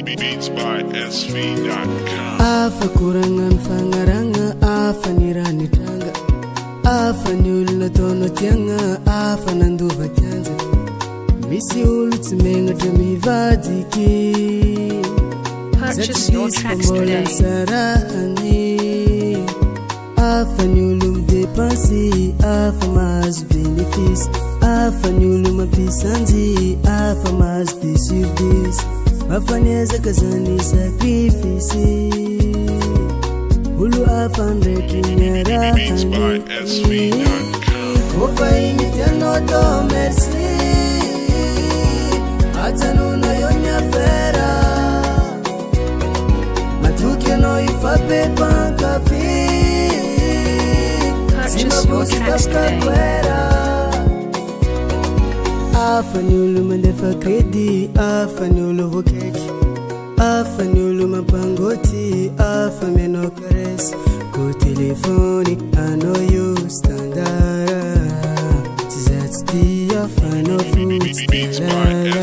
Beats by SV.com. Afa kurangan fangaranga, afa nirani tanga, afa nyulna tono tianga, afa nanduva kyanza. Misi ulu tsumenga tamivadiki. Purchase your tracks today. Sarahani. Afa nyulum depansi, afa mas benefis, afa nyulum apisanzi, afa mas disubis. Mafanyeza kazani sacrifice. Hulu afandreki nyarahani. Kofa imitiano do merci. Atanuna yonya fera. Matuke no ifape pankafi. Purchase your tracks today. Afanyulu mandefa kredi, afanyulu vokeki, afanyulu mapangoti, afameno kares. Ko telefoni, I know you standara. Tizatsti afano futstara.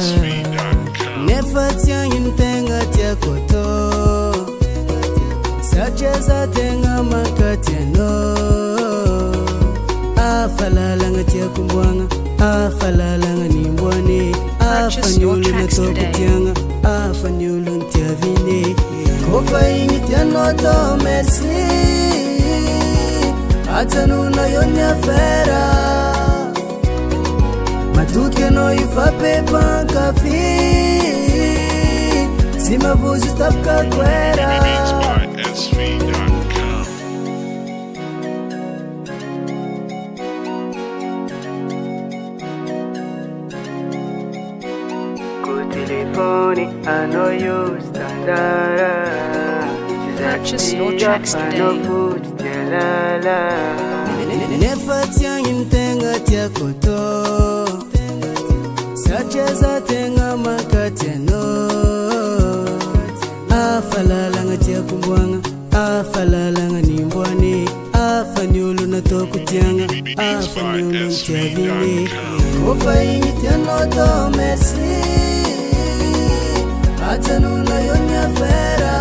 Nefatia yintenga tia koto. Sacheza tenga makatiano. Afalalanga tia kumbwanga, afalalanga nimbwane, afanyulu natokutianga, afanyulu ntiavine. Kofa imitiano do merci. Atanuna yonya fera. Matuke no ifape pankafi. Simavuzi tapka kwera. Beats by SV.com. Telefoni, I know you standara. Purchase your tracks today. Nefatia yintenga tia koto. Sacheza tenga makatiano. Afalalanga tia kumbwanga, afalalanga nimbwane, afanyulu natokutianga, afanyulu ntiavine. Kofa imitiano do merci. Atanuna yonya fera.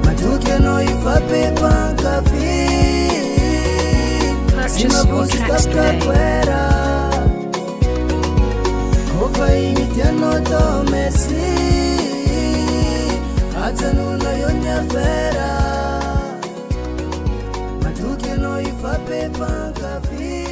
Matuke no ifape pankafi. Purchase your tracks today. Kofa imitiano do merci. Atanuna yonya fera. Matuke no ifape pankafi.